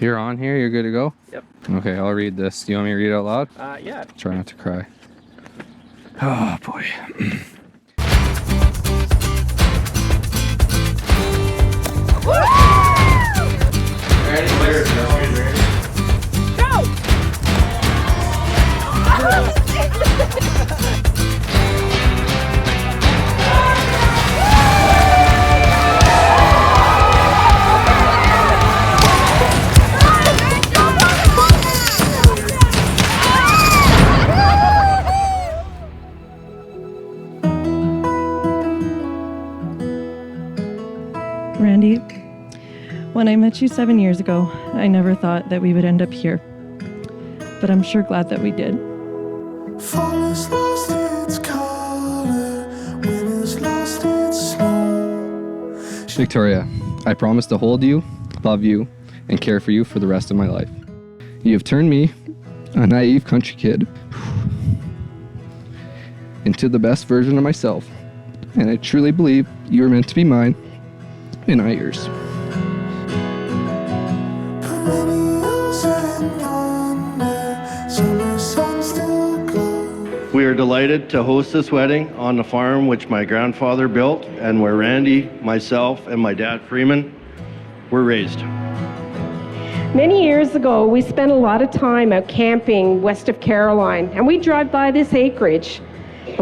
You're on here? You're good to go? Yep. Okay, I'll read this. Do you want me to read it out loud? Yeah. Try not to cry. Oh, boy. Randy, when I met you 7 years ago, I never thought that we would end up here. But I'm sure glad that we did. Fall has lost its color, winter's lost its snow. Victoria, I promise to hold you, love you, and care for you for the rest of my life. You have turned me, a naive country kid, into the best version of myself, and I truly believe you are meant to be mine, and I yours. Perennials and yonder, summer sun still glows. We are delighted to host this wedding on the farm which my grandfather built and where Randy, myself, and my dad Freeman were raised. Many years ago, we spent a lot of time out camping west of Caroline, and we drive by this acreage.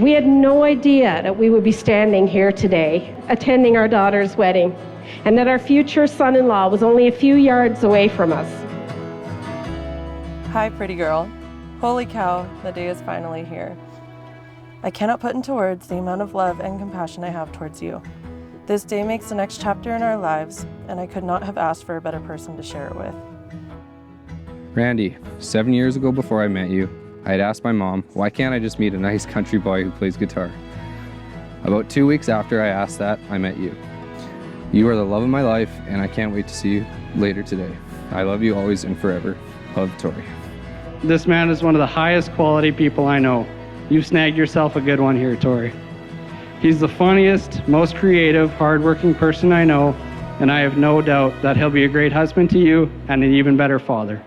We had no idea that we would be standing here today, attending our daughter's wedding, and that our future son-in-law was only a few yards away from us. Hi, pretty girl. Holy cow, the day is finally here. I cannot put into words the amount of love and compassion I have towards you. This day makes the next chapter in our lives, and I could not have asked for a better person to share it with. Randy, 7 years ago before I met you, I had asked my mom, why can't I just meet a nice country boy who plays guitar? About 2 weeks after I asked that, I met you. You are the love of my life, and I can't wait to see you later today. I love you always and forever. Love, Tori. This man is one of the highest quality people I know. You've snagged yourself a good one here, Tori. He's the funniest, most creative, hardworking person I know, and I have no doubt that he'll be a great husband to you and an even better father.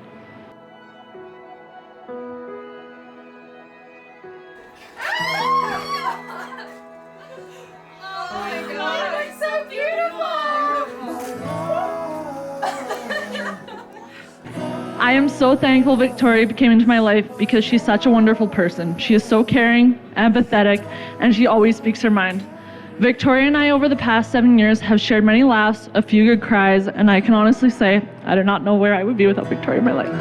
I am so thankful Victoria came into my life because she's such a wonderful person. She is so caring, empathetic, and she always speaks her mind. Victoria and I over the past 7 years have shared many laughs, a few good cries, and I can honestly say I do not know where I would be without Victoria in my life.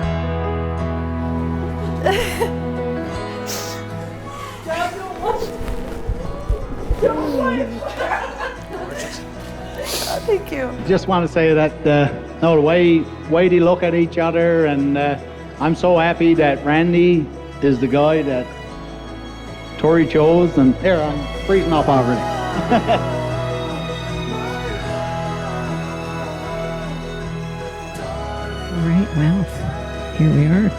Thank you. Just want to say that the way they look at each other, and I'm so happy that Randy is the guy that Tori chose. And here, I'm freezing up already. All right, well, here we are.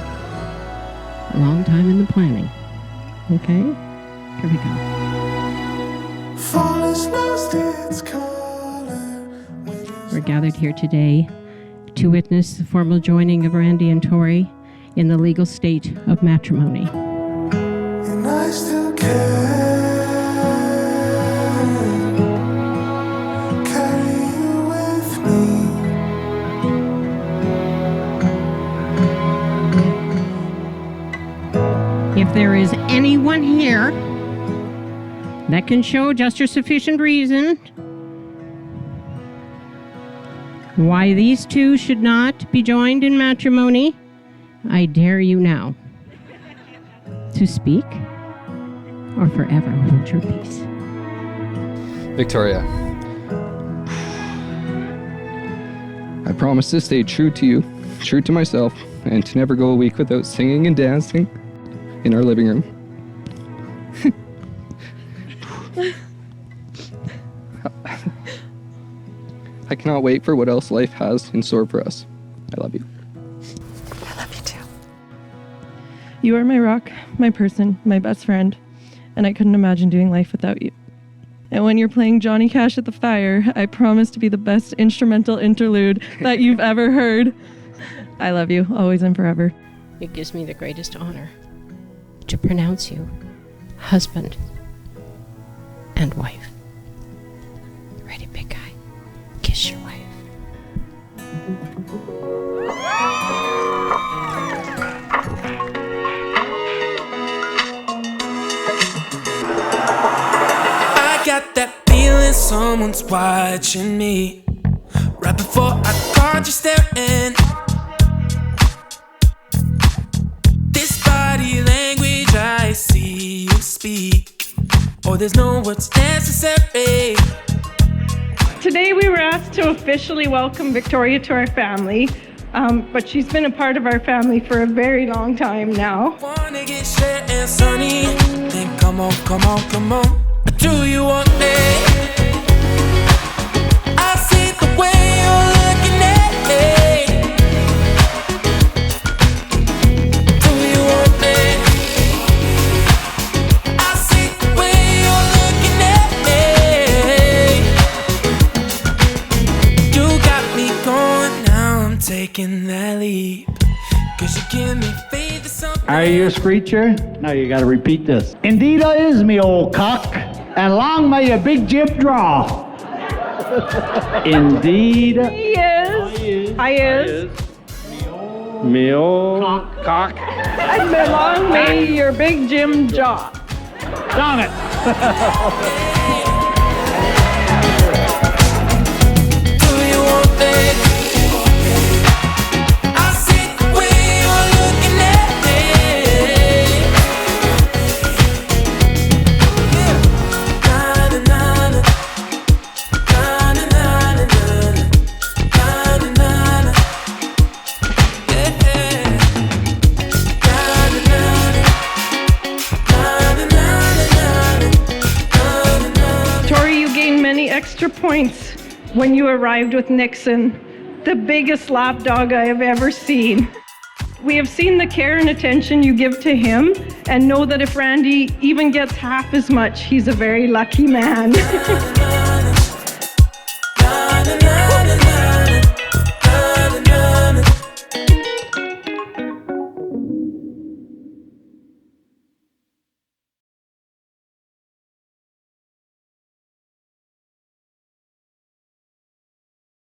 A long time in the planning. Okay, here we go. Fall has lost its color. We're gathered here today to witness the formal joining of Randy and Tori in the legal state of matrimony. And I still carry you with me. If there is anyone here that can show just or sufficient reason why these two should not be joined in matrimony, I dare you now to speak or forever hold your peace. Victoria, I promise to stay true to you, true to myself, and to never go a week without singing and dancing in our living room. I cannot wait for what else life has in store for us. I love you. I love you too. You are my rock, my person, my best friend, and I couldn't imagine doing life without you. And when you're playing Johnny Cash at the fire, I promise to be the best instrumental interlude that you've ever heard. I love you, always and forever. It gives me the greatest honor to pronounce you husband and wife. Ready, big guy? Kiss your wife. I got that feeling someone's watching me. Right before I caught you staring. This body language I see you speak. Oh, there's no words necessary. Today we were asked to officially welcome Victoria to our family, but she's been a part of our family for a very long time now. Wanna get straight and sunny? Then come on, come on, come on. Do you want me? I see the way you're looking at me. Do you want me? I see the way you're looking at me. You got me going now, I'm taking that leap. 'Cause you give me faith in something. Are you a screecher? Now you gotta repeat this. Indeed I is, me old cock, and long may your big jib draw. Indeed. He is. I is. Me old cock. And long may your big Jim jaw. Done it. Do you want me? I see the way you're looking at me. Yeah. Na na na na. Na na na na na. Na na na. Yeah. Na na na na. Na na na na. Tori, you gained many extra points when you arrived with Nixon, the biggest lapdog I have ever seen. We have seen the care and attention you give to him and know that if Randy even gets half as much, he's a very lucky man.